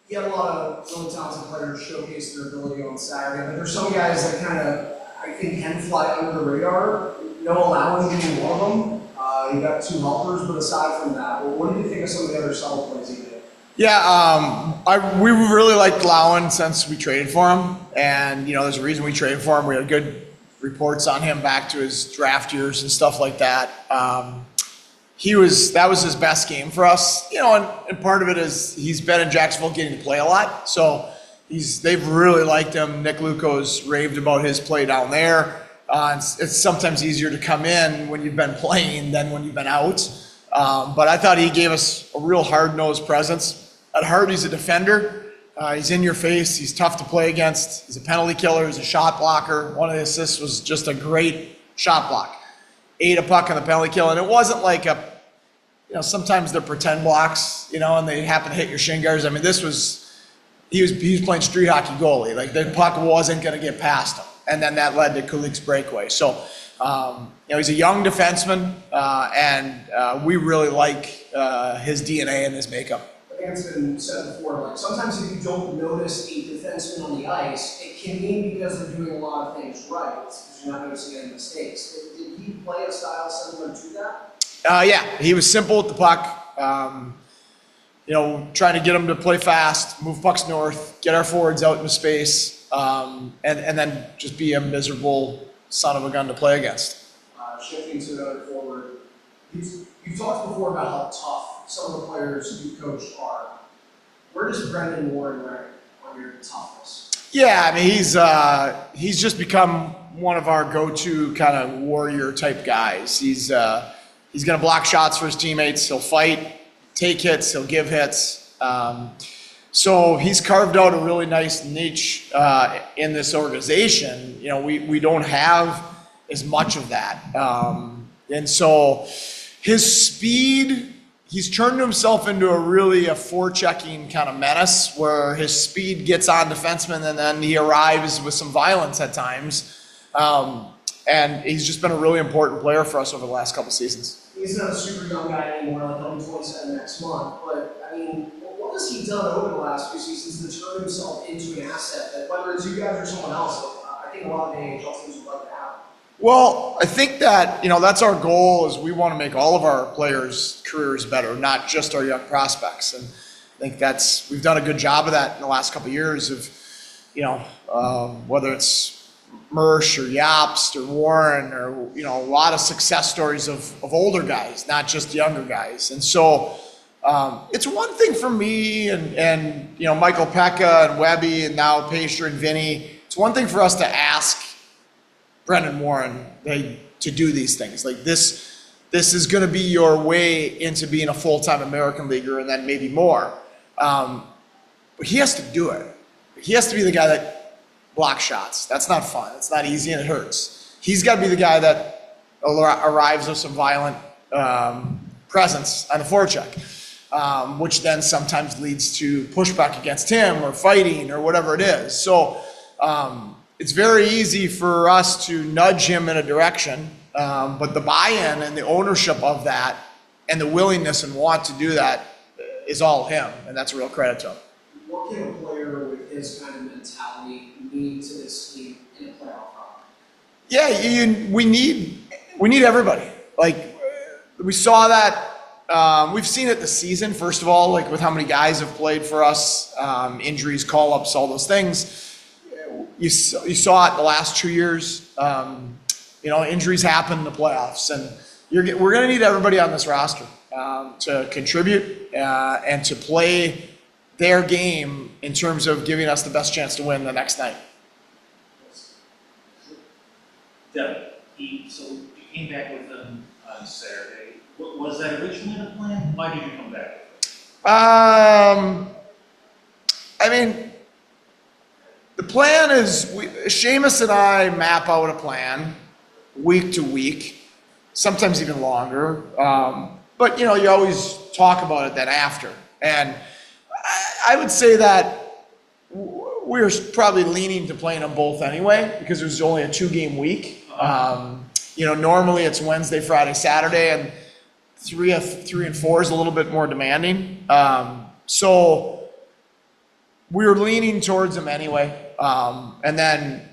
You had a lot of really talented players showcase their ability on Saturday, but there's some guys that kind of, I think, can fly under the radar. No Allowan being one of them. You got two helpers, but aside from that, what do you think of some of the other solid plays he did? Yeah, we really liked Lowen since we traded for him, and there's a reason we traded for him. We had good reports on him back to his draft years and stuff like that. That was his best game for us, and part of it is he's been in Jacksonville getting to play a lot, so they've really liked him. Nick Luco's raved about his play down there. It's sometimes easier to come in when you've been playing than when you've been out. But I thought he gave us a real hard-nosed presence. At heart, he's a defender. He's in your face. He's tough to play against. He's a penalty killer. He's a shot blocker. One of the assists was just a great shot block. Ate a puck on the penalty kill, and it wasn't like sometimes they're pretend blocks, and they happen to hit your shin guards. I mean, he was playing street hockey goalie. Like, the puck wasn't going to get past him. And then that led to Kulik's breakaway. So, he's a young defenseman, and we really like his DNA and his makeup. I think it's been said before, like, sometimes if you don't notice a defenseman on the ice, it can mean because they're doing a lot of things right, because you're not noticing any mistakes. Did he play a style similar to that? Yeah, he was simple with the puck. Trying to get him to play fast, move pucks north, get our forwards out into space, and then just be a miserable son of a gun to play against. Shifting to another forward, you've talked before about how tough some of the players you coached are. Where does Brendan Warren rank on your toughness? Yeah, I mean, he's just become one of our go-to kind of warrior type guys. He's going to block shots for his teammates. He'll fight, take hits, he'll give hits. So he's carved out a really nice niche in this organization. We don't have as much of that. And so his speed, he's turned himself into a forechecking kind of menace where his speed gets on defensemen and then he arrives with some violence at times. And he's just been a really important player for us over the last couple seasons. He's not a super young guy anymore, like he'll be 27 next month. But, I mean, what has he done over the last few seasons to turn himself into an asset that, whether it's you guys or someone else, I think a lot of the AHL teams would like to have? Well, I think that, that's our goal is we want to make all of our players' careers better, not just our young prospects. And I think we've done a good job of that in the last couple of years of, whether it's Mersch or Yapst or Warren or, a lot of success stories of older guys, not just younger guys. And so it's one thing for me and Michael Pekka and Webby and now Pacer and Vinny. It's one thing for us to ask Brendan Warren to do these things. Like this is going to be your way into being a full-time American leaguer and then maybe more. But he has to do it. He has to be the guy that blocks shots. That's not fun. It's not easy and it hurts. He's got to be the guy that arrives with some violent presence on the forecheck, which then sometimes leads to pushback against him or fighting or whatever it is. So it's very easy for us to nudge him in a direction, but the buy-in and the ownership of that and the willingness and want to do that is all him, and that's a real credit to him. What can a player with his kind of mentality mean to this team in a playoff run? Yeah, we need everybody. Like, we saw that. We've seen it this season, first of all, like with how many guys have played for us, injuries, call-ups, all those things. You saw it the last 2 years. Injuries happen in the playoffs, and we're going to need everybody on this roster to contribute and to play their game in terms of giving us the best chance to win the next night. Doug, so you came back with them on Saturday. Was that originally the plan? Why did you come back with them? I mean, the plan is, Seamus and I map out a plan week to week, sometimes even longer. But, you always talk about it then after. And I would say that we're probably leaning to playing them both anyway, because there's only a 2-game week. Normally it's Wednesday, Friday, Saturday, and 3 and 4 is a little bit more demanding. So we were leaning towards him anyway. And then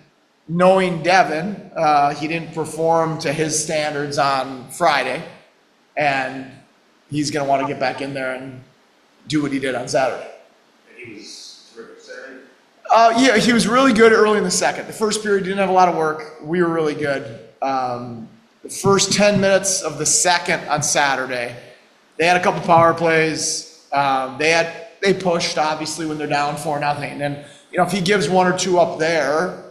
knowing Devin, he didn't perform to his standards on Friday, and he's going to want to get back in there and do what he did on Saturday. And he was terrific Saturday? Yeah, he was really good early in the second. The first period didn't have a lot of work. We were really good. The first 10 minutes of the second on Saturday, they had a couple power plays. They pushed, obviously, when they're down 4-0. And then, if he gives one or two up there,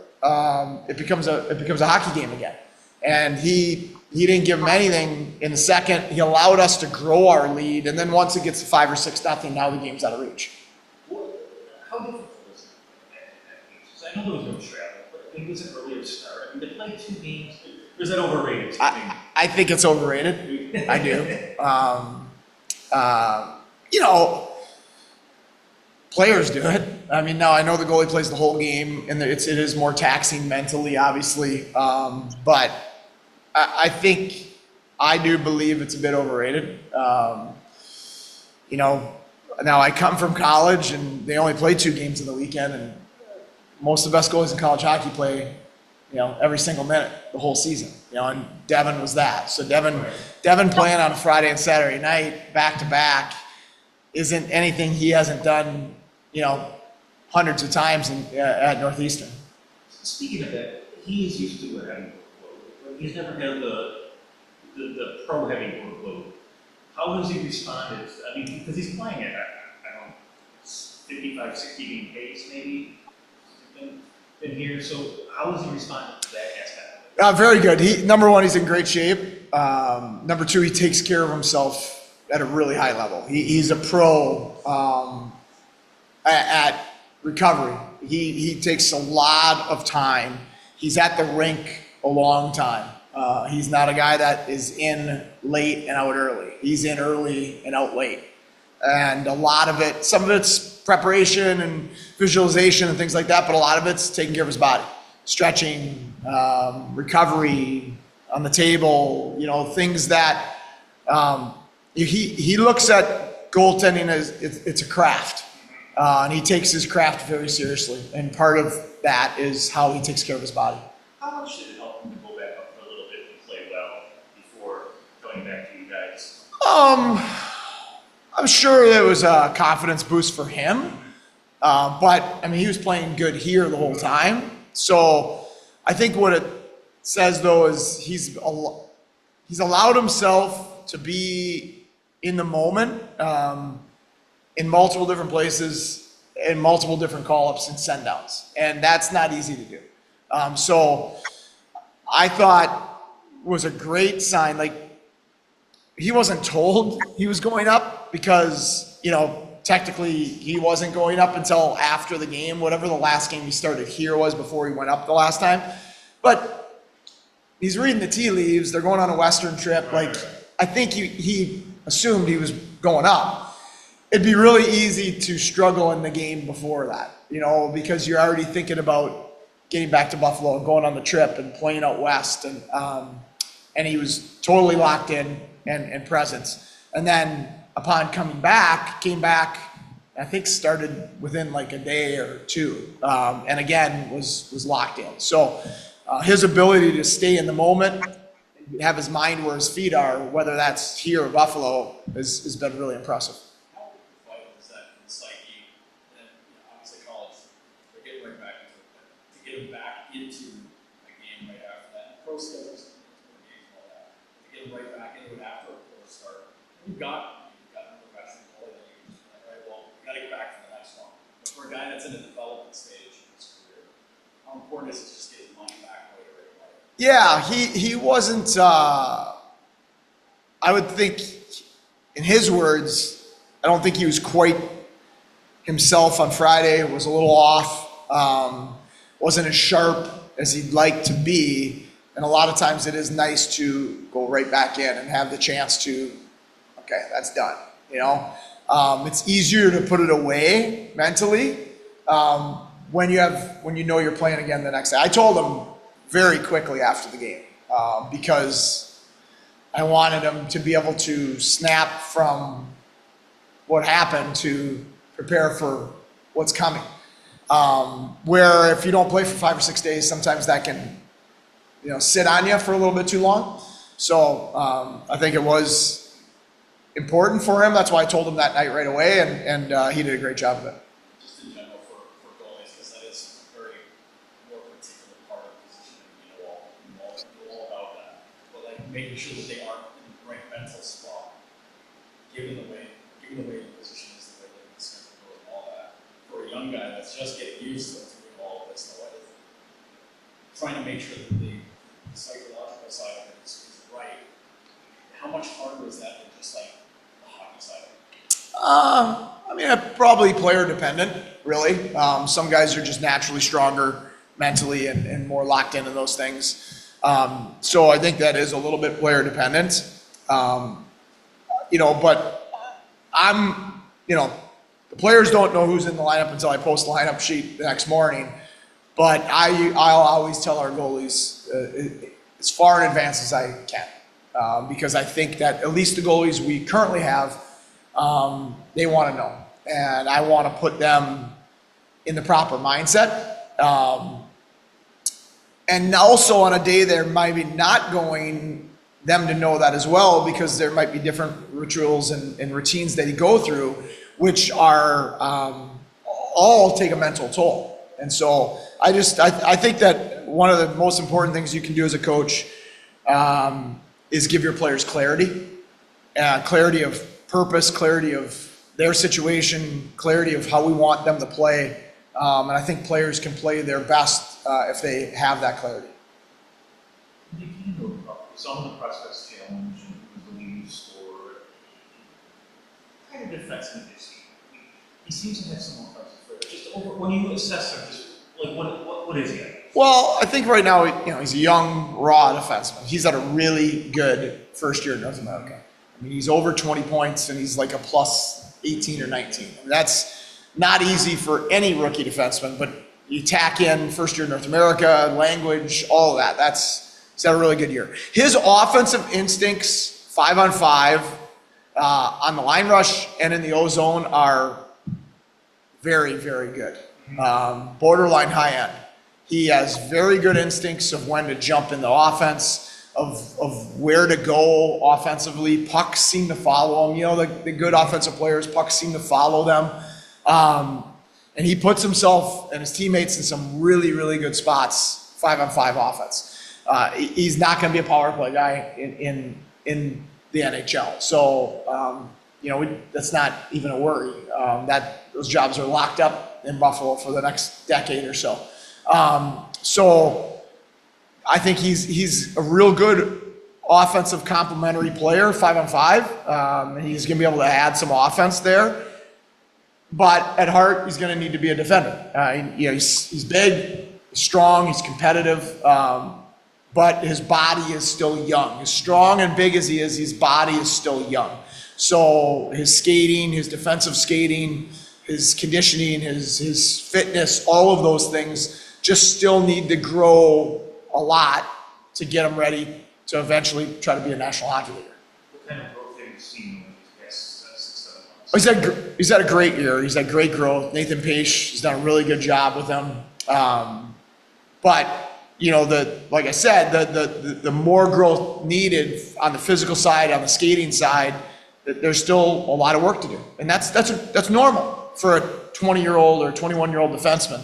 it becomes a hockey game again. And he didn't give them anything in the second. He allowed us to grow our lead. And then once it gets to 5 or 6-0, now the game's out of reach. How difficult was it? I know there was no travel, but it was an earlier start. I mean, to play 2 games, or is that overrated? I think it's overrated. I do. Players do it. I mean, now I know the goalie plays the whole game, and it is more taxing mentally, obviously. But I do believe it's a bit overrated. Now I come from college, and they only play 2 games in the weekend, and most of the best goalies in college hockey play, every single minute the whole season. And Devin was that. So Devin playing on a Friday and Saturday night back to back isn't anything he hasn't done, hundreds of times at Northeastern. Speaking of that, he is used to having workload. He's never had the pro heavy workload. How has he responded? I mean, because he's playing at, 55, 60 game pace maybe in here. So how has he responded to that aspect? Very good. Number one, he's in great shape. Number two, he takes care of himself at a really high level. He's a pro at recovery. He takes a lot of time. He's at the rink a long time. He's not a guy that is in late and out early. He's in early and out late. And a lot of it, some of it's preparation and visualization and things like that, but a lot of it's taking care of his body. Stretching, recovery on the table, things that he looks at goaltending as it's a craft. And he takes his craft very seriously. And part of that is how he takes care of his body. How much did it help him to go back up for a little bit and play well before going back to you guys? I'm sure it was a confidence boost for him. But, he was playing good here the whole time. So I think what it says, though, is he's allowed himself to be in the moment in multiple different places, in multiple different call-ups and send-downs. And that's not easy to do. So I thought was a great sign. Like, he wasn't told he was going up because, technically he wasn't going up until after the game, whatever the last game he started here was before he went up the last time. But he's reading the tea leaves. They're going on a Western trip. Like, I think he assumed he was going up. It'd be really easy to struggle in the game before that, because you're already thinking about getting back to Buffalo and going on the trip and playing out west. And he was totally locked in and presence. And then upon came back, I think started within like a day or two, and again was locked in. So his ability to stay in the moment, have his mind where his feet are, whether that's here or Buffalo, has been really impressive. How vital is that for the psyche? And obviously college, they're getting right back into it. But to get him back into a game right after that, pro schedules, games and all that, to get him right back into it after a poor start. You've got another veteran goalie that you use, right? Well, you got to get back to the next one. But for a guy that's in a development stage in his career, how important is it to just get his money back right away? Yeah, he wasn't. I would think, in his words, I don't think he was quite himself on Friday. Was a little off. Wasn't as sharp as he'd like to be. And a lot of times it is nice to go right back in and have the chance to, okay, that's done. It's easier to put it away mentally when you know you're playing again the next day. I told him very quickly after the game because I wanted him to be able to snap from what happened to prepare for what's coming. Where if you don't play for 5 or 6 days, sometimes that can, sit on you for a little bit too long. So I think it was important for him. That's why I told him that night right away, and he did a great job of it. Just in general for goalies, because that is a very more particular part of the position, and all about that. But like making sure that they are in the right mental spot, given the way the position is, the way they're discussing and all that. For a young guy that's just getting used to doing all of this, trying to make sure that the psychological side of it is right. How much harder is that than just like the hockey side of it? Probably player dependent, really. Some guys are just naturally stronger mentally and more locked into those things. So I think that is a little bit player dependent. But the players don't know who's in the lineup until I post the lineup sheet the next morning. But I'll always tell our goalies as far in advance as I can. Because I think that at least the goalies we currently have, they want to know. And I want to put them in the proper mindset. And also on a day they're maybe not going, them to know that as well, because there might be different rituals and routines that you go through, which are all take a mental toll. And so I think that one of the most important things you can do as a coach is give your players clarity, clarity of purpose, clarity of their situation, clarity of how we want them to play. And I think players can play their best if they have that clarity. Some of the prospects challenge and the leading scorer. Kind of defenseman this year. He seems to have some more flair. Just over when you assess him, just like what is he? Well, I think right now, he's a young, raw defenseman. He's at a really good first year in North America. I mean, he's over 20 points and he's like a plus 18 or 19. I mean, that's not easy for any rookie defenseman, but you tack in first year in North America, language, all of that. He's had a really good year. His offensive instincts, 5-on-5, on the line rush and in the O-zone are very, very good. Borderline high end. He has very good instincts of when to jump in the offense, of where to go offensively. Pucks seem to follow him. The good offensive players, pucks seem to follow them. And he puts himself and his teammates in some really, really good spots, 5-on-5 offense. He's not going to be a power play guy in the NHL. So, that's not even a worry. Those jobs are locked up in Buffalo for the next decade or so. So I think he's a real good offensive complementary player, 5-on-5. And he's going to be able to add some offense there. But at heart, he's going to need to be a defender. He's big, he's strong, he's competitive. But his body is still young. As strong and big as he is, his body is still young. So his skating, his defensive skating, his conditioning, his fitness, all of those things just still need to grow a lot to get him ready to eventually try to be a National Hockey Leaguer. What kind of growth have you seen in the past 6-7 months? He's had a great year. He's had great growth. Nathan Pache has done a really good job with him. But like I said, the more growth needed on the physical side, on the skating side, there's still a lot of work to do, and that's normal for a 20-year-old or 21-year-old defenseman.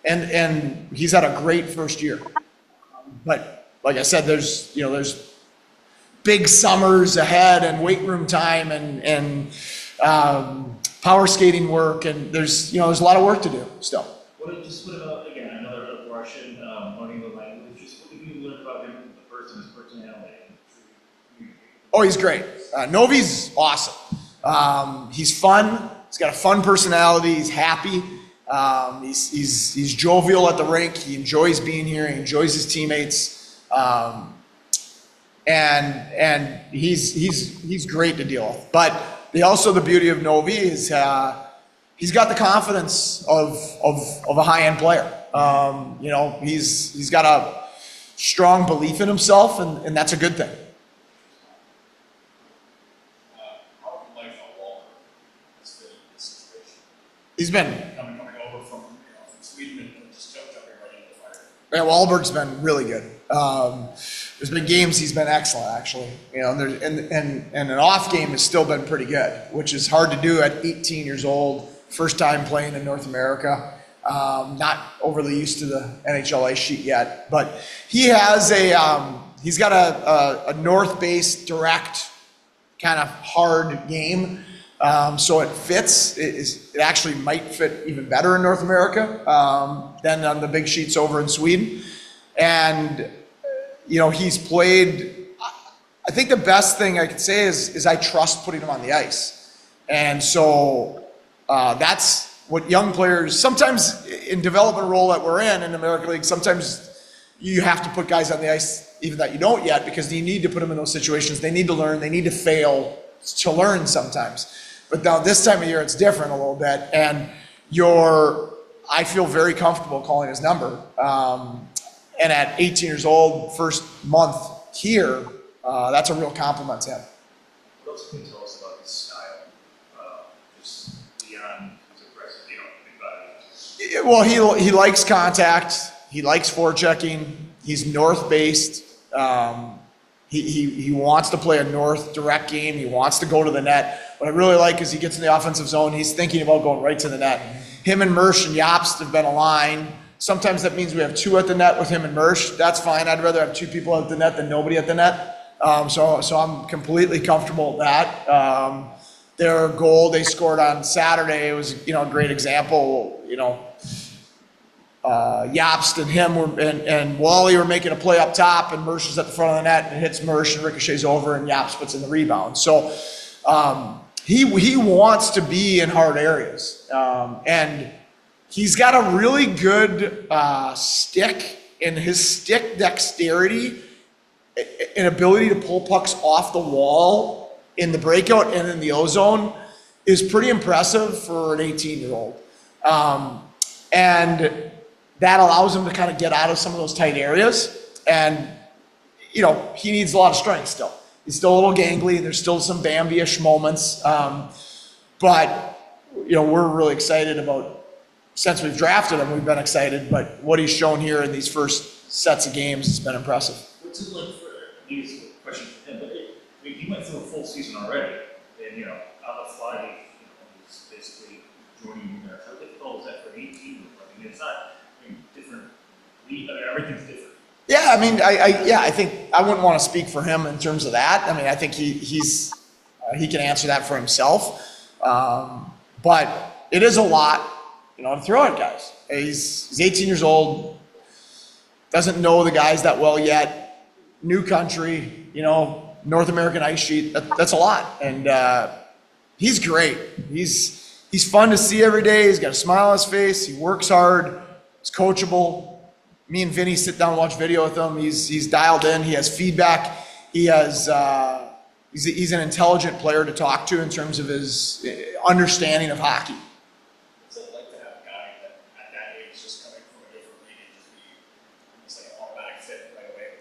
And he's had a great first year. But like I said, there's big summers ahead and weight room time and power skating work, and there's a lot of work to do still. What about, again, another Russian, learning the language? Just what have you learned about him, the person, his personality? Oh, he's great. Novi's awesome. He's fun. He's got a fun personality. He's happy. He's jovial at the rink. He enjoys being here. He enjoys his teammates. And he's great to deal with. But the beauty of Novi is he's got the confidence of a high-end player. He's got a strong belief in himself, and that's a good thing. How have you liked how Walker has fit in this situation? He's been Coming Yeah, Wahlberg's been really good. There's been games he's been excellent, actually. You know, and an off game has still been pretty good, which is hard to do at 18 years old, first time playing in North America. Not overly used to the NHL ice sheet yet, but he has he's got a north-based direct kind of hard game. So it fits. It actually might fit even better in North America than on the big sheets over in Sweden. And, you know, he's played, I think the best thing I could say is I trust putting him on the ice. And so that's what young players, sometimes in development role that we're in the American League, sometimes you have to put guys on the ice even that you don't yet, because you need to put them in those situations. They need to learn, they need to fail to learn sometimes. But now this time of year, it's different a little bit. And I feel very comfortable calling his number. And at 18 years old, first month here, that's a real compliment to him. What else can you tell us about his style? Just beyond his aggressive, big body. Well, he likes contact. He likes forechecking. He's north-based. He wants to play a north direct game. He wants to go to the net. What I really like is he gets in the offensive zone. He's thinking about going right to the net. Him and Mersch and Jobst have been aligned. Sometimes that means we have two at the net with him and Mersch. That's fine. I'd rather have two people at the net than nobody at the net. So I'm completely comfortable with that. Their goal they scored on Saturday was, a great example. Jobst and him and Wally were making a play up top, and Mersch is at the front of the net and hits Mersch and ricochets over, and Jobst puts in the rebound. So he wants to be in hard areas, and he's got a really good stick, and his stick dexterity and ability to pull pucks off the wall in the breakout and in the O-zone is pretty impressive for an 18-year-old. And that allows him to kind of get out of some of those tight areas. And, he needs a lot of strength still. He's still a little gangly. There's still some Bambi-ish moments. But we're really excited about, since we've drafted him, we've been excited. But what he's shown here in these first sets of games has been impressive. What's it like maybe it's a question for him, but he went through a full season already. And, on the fly, he's basically joining you there. How difficult is that for 18? It's not different. Everything's different. Yeah, I think I wouldn't want to speak for him in terms of that. I think he can answer that for himself. But it is a lot, to throw at guys. He's 18 years old, doesn't know the guys that well yet, new country, North American ice sheet. That's a lot, and he's great. He's fun to see every day. He's got a smile on his face. He works hard. He's coachable. Me and Vinny sit down and watch video with him. He's dialed in. He has feedback. He's an intelligent player to talk to in terms of his understanding of hockey. What's it like to have a guy that at that age just coming from a different league and just be almost like an automatic fit right away?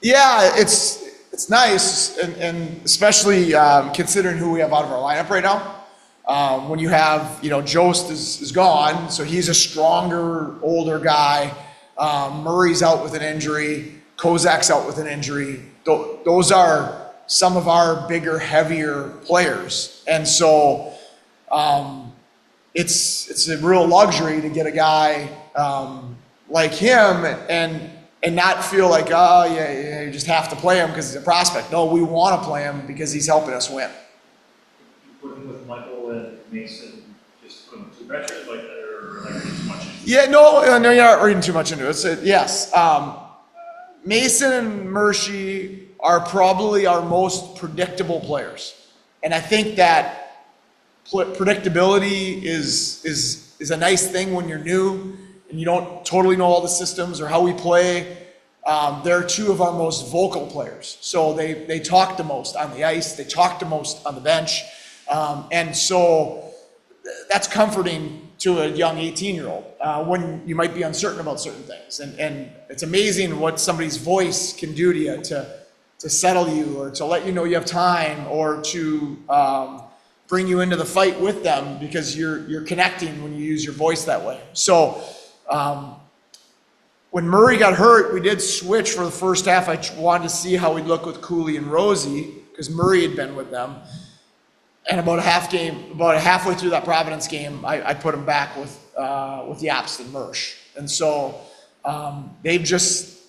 Yeah, it's nice, and especially considering who we have out of our lineup right now. When you have, Jost is gone, so he's a stronger, older guy. Murray's out with an injury. Kozak's out with an injury. Those are some of our bigger, heavier players. And so it's a real luxury to get a guy like him and not feel like, you just have to play him because he's a prospect. No, we want to play him because he's helping us win. Working with Michael and Mason, just put them too much, or reading too much into it? Yeah, no, you're not reading too much into it. Yes, Mason and Merschy are probably our most predictable players, and I think that predictability is a nice thing when you're new and you don't totally know all the systems or how we play. They're two of our most vocal players, so they talk the most on the ice. They talk the most on the bench. And so that's comforting to a young 18-year-old when you might be uncertain about certain things. And it's amazing what somebody's voice can do to you to settle you or to let you know you have time or to bring you into the fight with them because you're connecting when you use your voice that way. So when Murray got hurt, we did switch for the first half. I wanted to see how we'd look with Cooley and Rosie, because Murray had been with them. And about halfway through that Providence game, I put him back with Jobst and Mersch. And so they've just,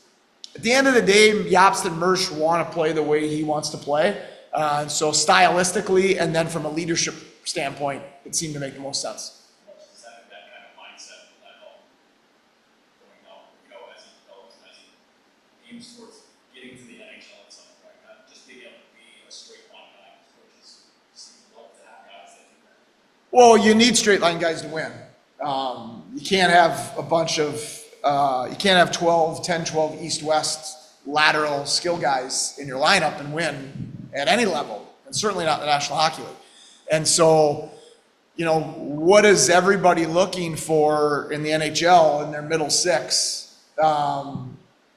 at the end of the day, Jobst and Mersch want to play the way he wants to play. And so stylistically, and then from a leadership standpoint, it seemed to make the most sense. Just having that kind of mindset will that help going out, as he develops and as he aims towards getting to the NHL at some point, not just being able to be a straight line guy, which seem to love to have guys that do that. Well, you need straight line guys to win. You can't have a bunch of, you can't have 10, 12 east-west lateral skill guys in your lineup and win at any level, and certainly not the National Hockey League. And so, what is everybody looking for in the NHL in their middle six?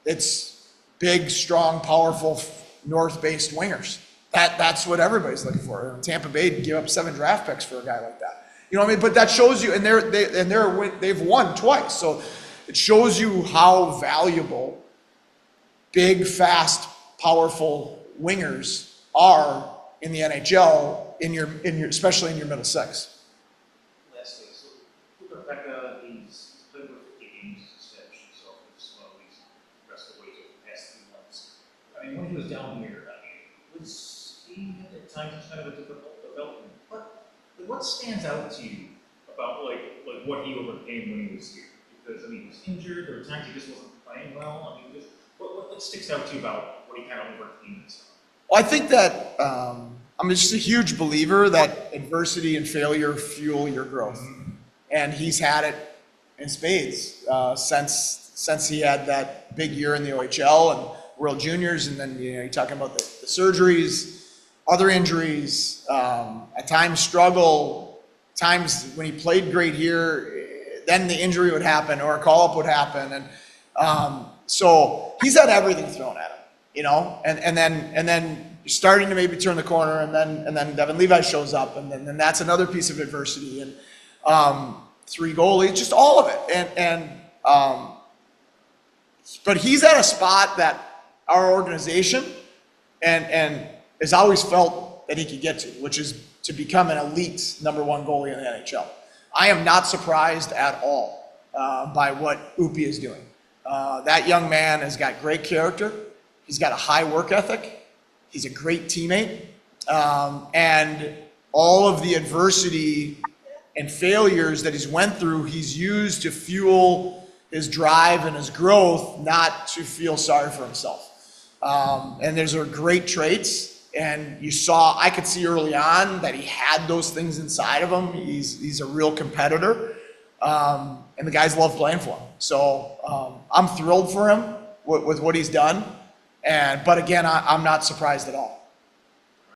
It's big, strong, powerful, north-based wingers. That's what everybody's looking for. Tampa Bay gave up 7 draft picks for a guy like that. You know what I mean? But that shows you, and they've won twice, so it shows you how valuable big, fast, powerful wingers are in the NHL, especially in your middle six. Lastly, so Rebecca, he's played with 50 games as established himself as well. He's progressed the way over the past 3 months. I mean, when he was down here, was he at times kind of a difficult development? What stands out to you about like what he overcame when he was here? Because he was injured. There were times he just wasn't playing well. What sticks out to you about what he kind of overcame this time? Well, I think that I'm just a huge believer that adversity and failure fuel your growth, and he's had it in spades since he had that big year in the OHL and World Juniors, and then you're talking about the surgeries, other injuries, at times struggle, times when he played great here, then the injury would happen or a call up would happen, and so he's had everything thrown at him, and then starting to maybe turn the corner, and then Devin Levi shows up, and then that's another piece of adversity, and 3 goalies, just all of it, but he's at a spot that our organization and has always felt that he could get to, which is to become an elite #1 goalie in the NHL. I am not surprised at all by what Upi is doing. That young man has got great character. He's got a high work ethic. He's a great teammate. And all of the adversity and failures that he's went through, he's used to fuel his drive and his growth, not to feel sorry for himself. And those are great traits. And I could see early on that he had those things inside of him. He's a real competitor. And the guys love playing for him. So I'm thrilled for him with what he's done. But again, I'm not surprised at all.